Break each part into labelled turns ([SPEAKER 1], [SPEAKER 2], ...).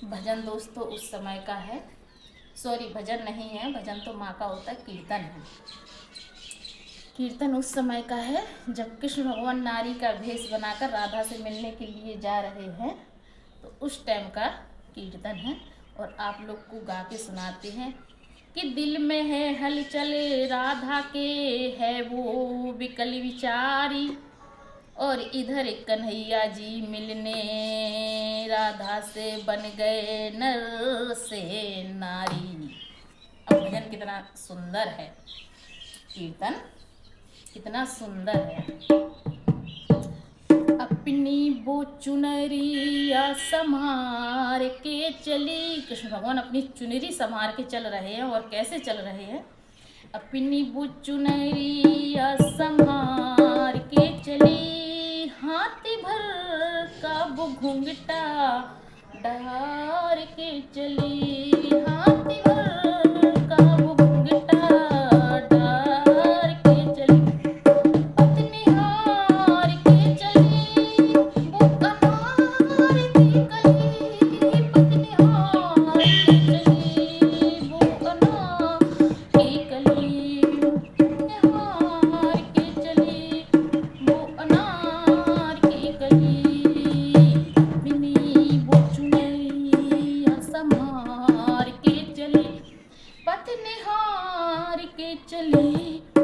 [SPEAKER 1] भजन दोस्तों उस समय का है, सॉरी भजन नहीं है, भजन तो माँ का होता है, कीर्तन है। कीर्तन उस समय का है जब कृष्ण भगवान नारी का भेष बनाकर राधा से मिलने के लिए जा रहे हैं, तो उस टाइम का कीर्तन है। और आप लोग को गा के सुनाते हैं कि दिल में है हलचल राधा के, है वो विकल विचारी, और इधर कन्हैया जी मिलने राधा से बन गए नर से नारी। अब भजन कितना सुंदर है, कीर्तन कितना सुंदर है। अपनी वो चुनरिया संभार के चली, कृष्ण भगवान अपनी चुनरी संभार के चल रहे हैं। और कैसे चल रहे हैं? अपनी वो चुनरिया संभार के चली, हाथी भर का वो घूंघटा डार के चली, हाथी भर का वो घूंघटा डार के चली, पत्नी हार के चली वो अनार की कली, पत्नी हार के चली वो अनार की कली, हार के चली वो अनार की कली, अपनी वो चुनरिया संभार के चली, पत्नी हार के चली वो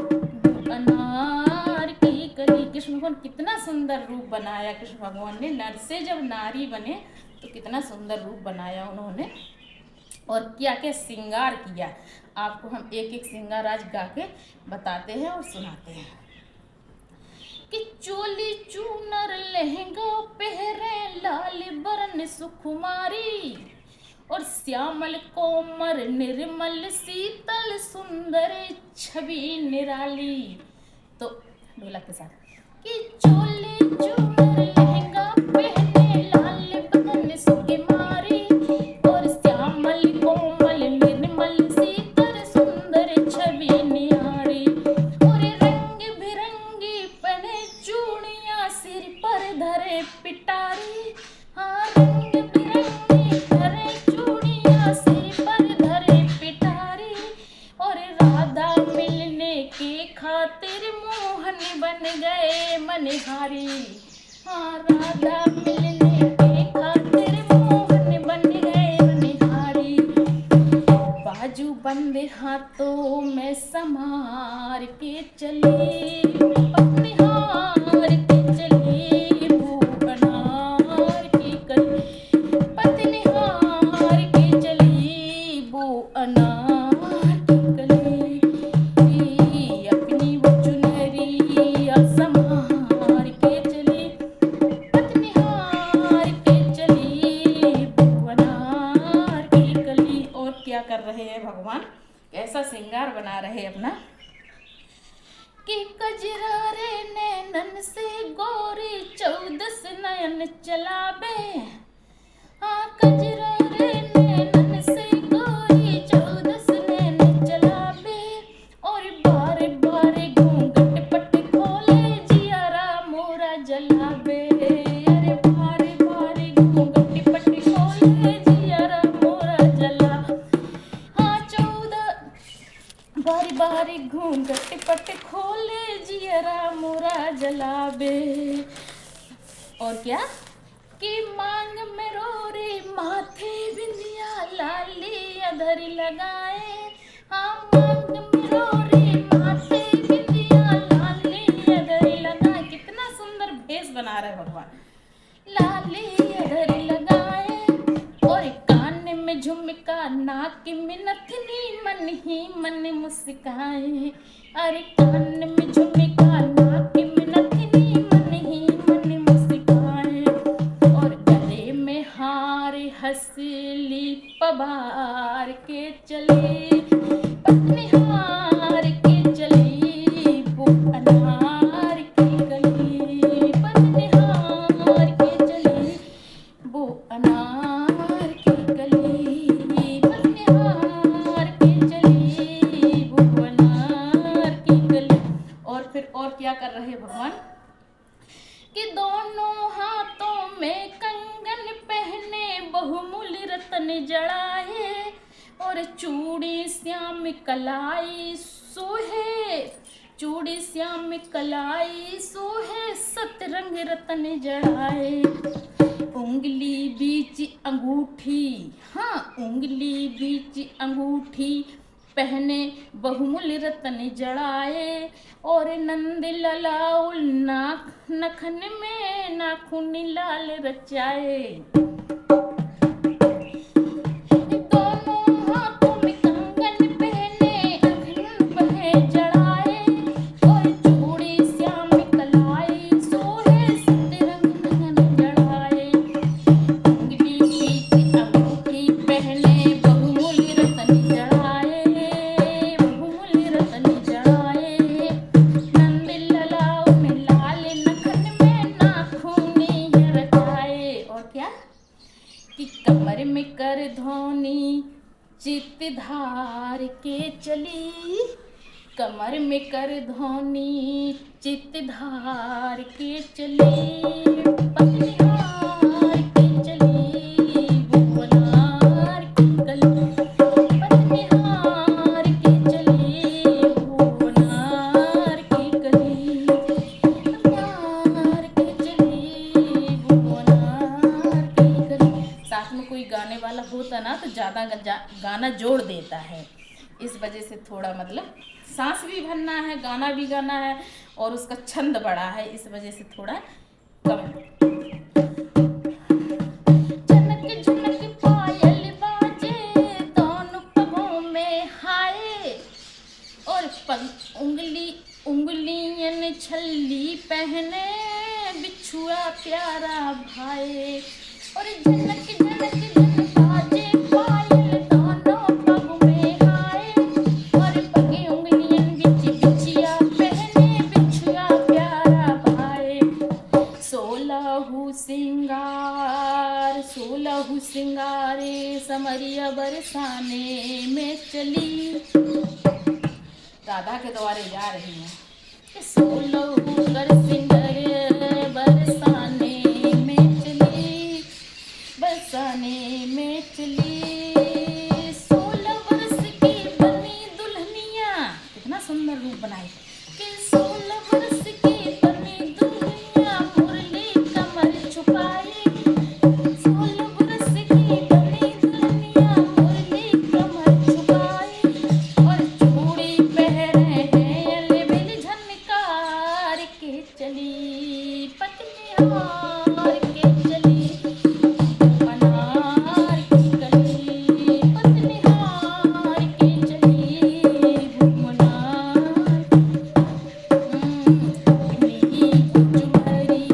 [SPEAKER 1] अनार की कली। कृष्ण भगवान कितना सुंदर रूप बनाया कृष्ण भगवान ने, नर से जब नारी बने तो कितना सुंदर रूप बनाया उन्होंने, और क्या क्या श्रृंगार किया। आपको हम एक एक श्रृंगार आज गा के बताते हैं और सुनाते हैं कि चोली चूनर लहंगा पहरे लाल बरन सुकुमारी, और श्यामल कोमर निर्मल शीतल सुंदर छवि निराली। तो ढोलक के साथ कि चोली चूनर लहंगा पहने लाल बरन सुकुमारी, और श्यामल कोमल निर्मल शीतल सुंदर छवि निहारी, और रंग बिरंगी पहने चूड़ियां सिर पर धरे पिटारी, हाँ रंग बिरंगी धरे चूड़ियां सिर पर धरे पिटारी, और राधा मिलने के खातिर मोहन बन गए मनिहारी, हाँ राधा मिलने के खातिर मोहन बन गए मनिहारी, बाजू बंद हाथों में समार के चली, अपने हार के चली वो अनार की कली, पत्नी हार के चली वो अनार की कली, अपनी वो चुनरिया संभार के चली, पत्नी हार के चली वो अनार की कली। और क्या कर रहे हैं भगवान, कैसा श्रृंगार बना रहे हैं अपना कि कजरारे नैनन से गोरी 14 नयन चलावे, हाँ कजरारे नैनन से गोरी 14 नयन चलावे, और बारे बारे घूंघट पट खोले जियारा मोरा जलावे, अरे बारे बारे घूंघट पट खोले जियारा मोरा जला, हाँ 14 बारी बारी घूंघट पट खोले जियरा मोरा जलावे। और क्या कि मांग में रोरी माथे बिंदिया लाली अधर लगाए, हाँ मांग में रोरी माथे बिंदिया लाली अधर लगाए। कितना सुंदर भेष बना रहे भगवान, लाली अधर लगाए, और कान में झुमका नाक में नथनी मन ही मन मुस्काए, अरे कान में झुमका नाक में नथनी मन ही मन मुस्काए, और गले में हार हंसली पवार के चले, पत्नी हार के चली वो अनार की गली, पत्नी हार के चली वो अनार की गली, पत्नी हार के चली वो अनार की गली। और फिर और क्या कर रहे हैं भगवान कि दोनों हाथों में कंगन पहने बहुमूल्य रत्न रतन जड़ाए, और चूड़ी श्याम कलाई सोहे, चूड़ी श्याम कलाई सोहे, सतरंग रतन जड़ाए। उंगली बीच अंगूठी, हाँ उंगली बीच अंगूठी पहने, बहुमूल्य रतन जड़ाए, और नंद ललाउल नाक नखन में नाखून लाल रचाए। कि कमर में कर ध्वनि चित धार के चली, कमर में कर ध्वनि चित धार के चली, पत्निहार के चली भुवनार की गली, पत्निहार के चली भुवनार की गली, पत्निहार के चली भुवनार की गली। साथ में कोई गाने वाला होता ना तो ज़्यादा गाना जोड़ देता है, इस वजह से थोड़ा मतलब सांस भी भरना है, गाना भी गाना है, और उसका छंद बड़ा है, इस वजह से थोड़ा कम। झनक झनक पायल बाजे दोनों पगों में हाय, और उंगलियन छल्ली पहने बिछुआ प्यारा भाई, और झनक झनक झनक बाजे पायल दोनों पगों में हाय, और पगे उंगलियन बिच बिछिया पहने बिछुआ प्यारा भाई। सोलहु सिंगारे समरिया बरसाने में चली, राधा के द्वारे जा रही है। सोलहु कर सिंगारे बरसाने में चली, बरसाने में चली, 16 वर्ष की बनी दुल्हनिया, कितना सुंदर रूप बनाई कि 16 वर्ष की बनी दुल्हनिया मुरली कमर छुपाई, 16 वर्ष की बनी दुल्हनिया मुरली कमर छुपाई, और चूड़ी पहने हैं अलबेल झनकार के चली, पत्निहार के चली भुवनार की गली, पत्निहार के चली भुवनार। नी चुमरी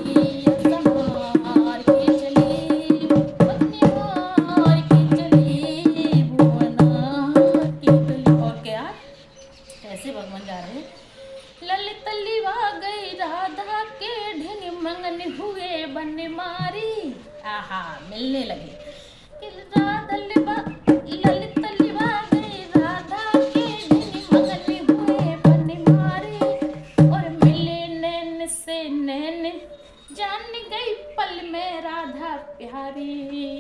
[SPEAKER 1] संहार के चली, पत्निहार के चली भुवनार की गली। और क्या कैसे भगवान जा रहे हैं। ललित लिवा गई राधा के ढिंग मंगन हुए बन मारी, आहा मिलने लगे कि ललित लिवा गई राधा के ढिंग मंगन हुए बन मारी, और मिले नैन से नैन जान गई पल में राधा प्यारी,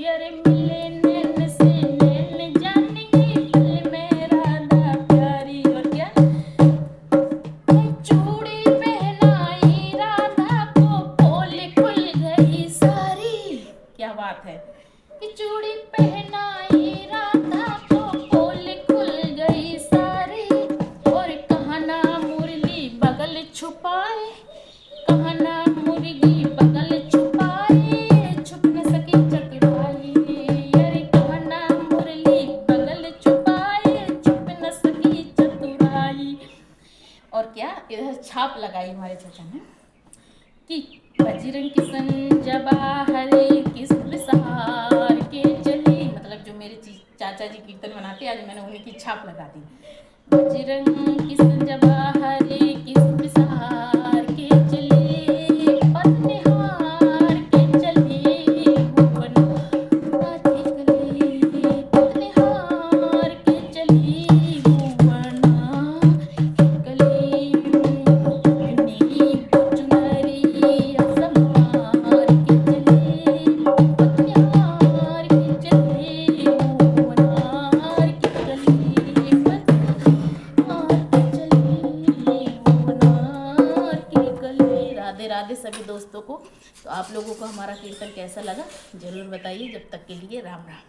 [SPEAKER 1] अरे मिले नैन से नैन जान गई पल में राधा प्यारी। और क्या चूड़ी पहनाई राधा को पोल खुल गई सारी, क्या बात है कि चूड़ी पहनाई राधा को पोल खुल गई सारी, और कहना मुरली बगल छुपाए, कहना मुर्गी बगल छुपाए, छुप न सकी चतुराई, अरे कहना मुरली बगल छुपाए, छुप न सकी चतुराई। और क्या इधर छाप लगाई हमारे चाचा ने कि बजरंग किशन जबा हरे किस्म सहार के चली, मतलब जो मेरे चाचा जी कीर्तन बनाते आज मैंने उन्हीं की छाप लगा दी। बजरंग किशन जबा हरे किस्म सहार के चली, पत्निहार के चली भुवनार की गली, पत्निहार के चली भुवनार की गली। नी चुनरी संहार के चली, पत्निहार के चली राधे सभी दोस्तों को। तो आप लोगों को हमारा कीर्तन कैसा लगा ज़रूर बताइए। जब तक के लिए राम राम।